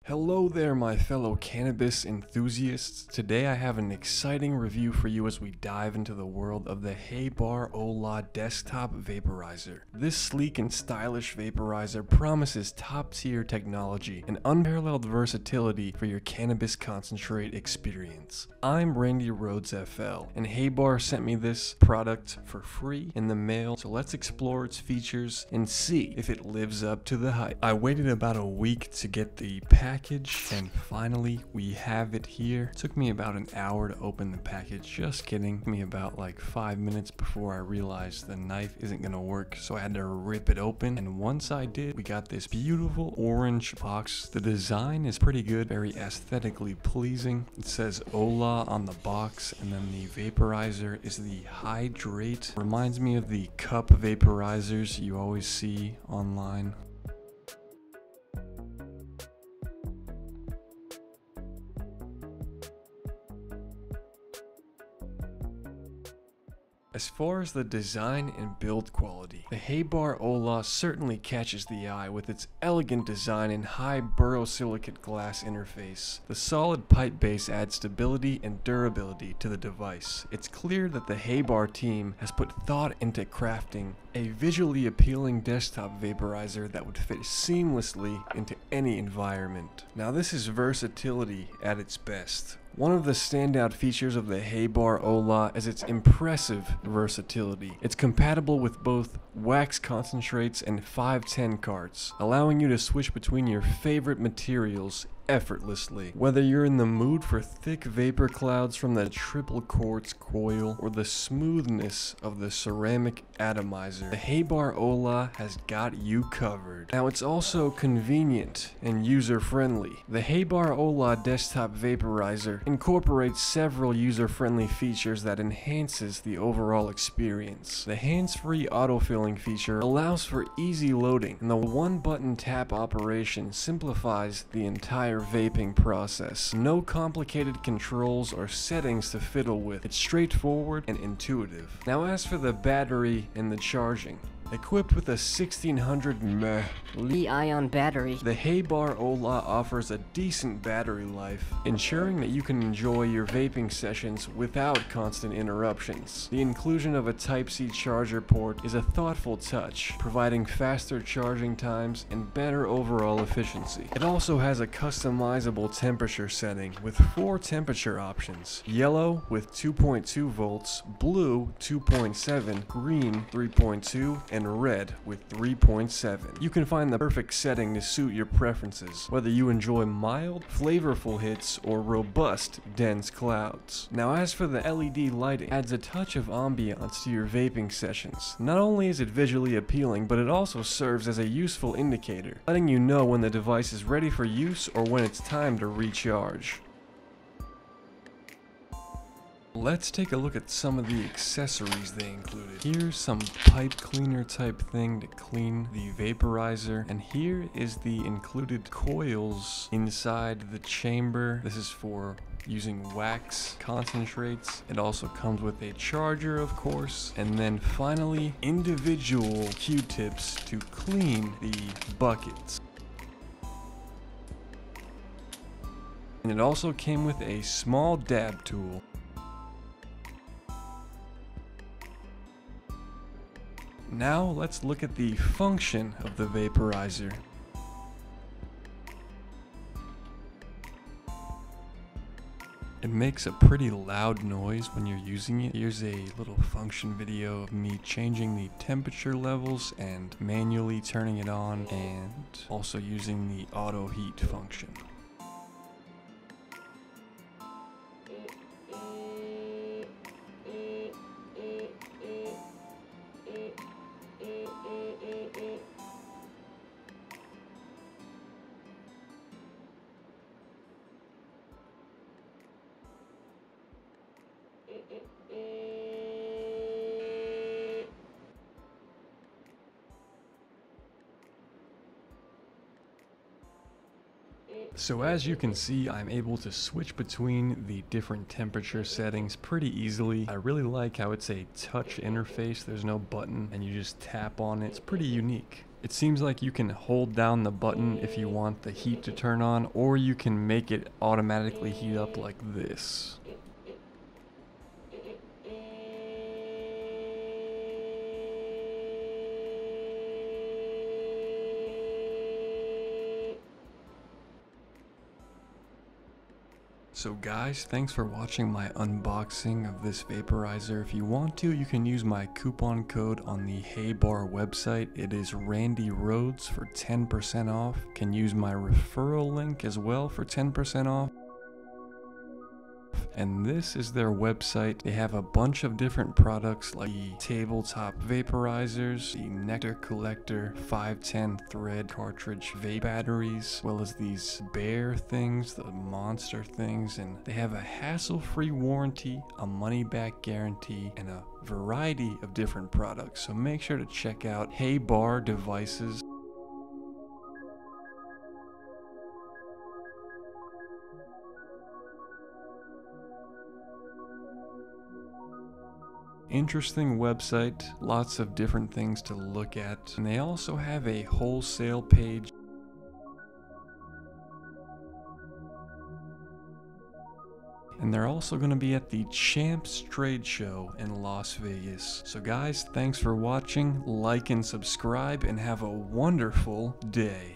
Hello there, my fellow cannabis enthusiasts. Today I have an exciting review for you as we dive into the world of the Heybar OLA Desktop Vaporizer. This sleek and stylish vaporizer promises top-tier technology and unparalleled versatility for your cannabis concentrate experience. I'm Randy Rhoads FL, and Heybar sent me this product for free in the mail, so let's explore its features and see if it lives up to the hype. I waited about a week to get the package, and finally we have it here. It took me about an hour to open the package. Just kidding. It took me about like 5 minutes before I realized the knife isn't gonna work, so I had to rip it open, and once I did, we got this beautiful orange box. The design is pretty good, very aesthetically pleasing. It says OLA on the box, and then the vaporizer is the Hydrate. Reminds me of the cup vaporizers you always see online. As far as the design and build quality, the Heybar OLA certainly catches the eye with its elegant design and high borosilicate glass interface. The solid pipe base adds stability and durability to the device. It's clear that the Heybar team has put thought into crafting a visually appealing desktop vaporizer that would fit seamlessly into any environment. Now this is versatility at its best. One of the standout features of the Heybar OLA is its impressive versatility. It's compatible with both wax concentrates and 510 carts, allowing you to switch between your favorite materials effortlessly. Whether you're in the mood for thick vapor clouds from the triple quartz coil or the smoothness of the ceramic atomizer, the Heybar OLA has got you covered. Now it's also convenient and user-friendly. The Heybar OLA Desktop Vaporizer incorporates several user-friendly features that enhances the overall experience. The hands-free autofilling feature allows for easy loading, and the one-button tap operation simplifies the entire vaping process. No complicated controls or settings to fiddle with. It's straightforward and intuitive. Now as for the battery and the charging, equipped with a 1600 mAh Li-ion battery, the Heybar OLA offers a decent battery life, ensuring that you can enjoy your vaping sessions without constant interruptions. The inclusion of a Type-C charger port is a thoughtful touch, providing faster charging times and better overall efficiency. It also has a customizable temperature setting with 4 temperature options: yellow with 2.2 volts, blue 2.7, green 3.2, and red with 3.7. You can find the perfect setting to suit your preferences, whether you enjoy mild, flavorful hits or robust, dense clouds. Now as for the LED lighting, it adds a touch of ambiance to your vaping sessions. Not only is it visually appealing, but it also serves as a useful indicator, letting you know when the device is ready for use or when it's time to recharge. Let's take a look at some of the accessories they included. Here's some pipe cleaner type thing to clean the vaporizer, and here is the included coils inside the chamber. This is for using wax concentrates. It also comes with a charger, of course, and then finally individual Q-tips to clean the buckets. And it also came with a small dab tool. Now let's look at the function of the vaporizer. It makes a pretty loud noise when you're using it. Here's a little function video of me changing the temperature levels and manually turning it on, and also using the auto heat function. So as you can see, I'm able to switch between the different temperature settings pretty easily. I really like how it's a touch interface. There's no button and you just tap on it. It's pretty unique. It seems like you can hold down the button if you want the heat to turn on, or you can make it automatically heat up like this. So guys, thanks for watching my unboxing of this vaporizer. If you want to, you can use my coupon code on the Heybar website. It is Randy Rhoads for 10% off. You can use my referral link as well for 10% off. And this is their website. They have a bunch of different products like the tabletop vaporizers, the nectar collector, 510 thread cartridge vape batteries, as well as these bear things, the monster things, and they have a hassle-free warranty, a money-back guarantee, and a variety of different products. So make sure to check out Heybar devices. Interesting website, lots of different things to look at, and they also have a wholesale page. And they're also going to be at the Champs Trade Show in Las Vegas. So guys, thanks for watching, like and subscribe, and have a wonderful day.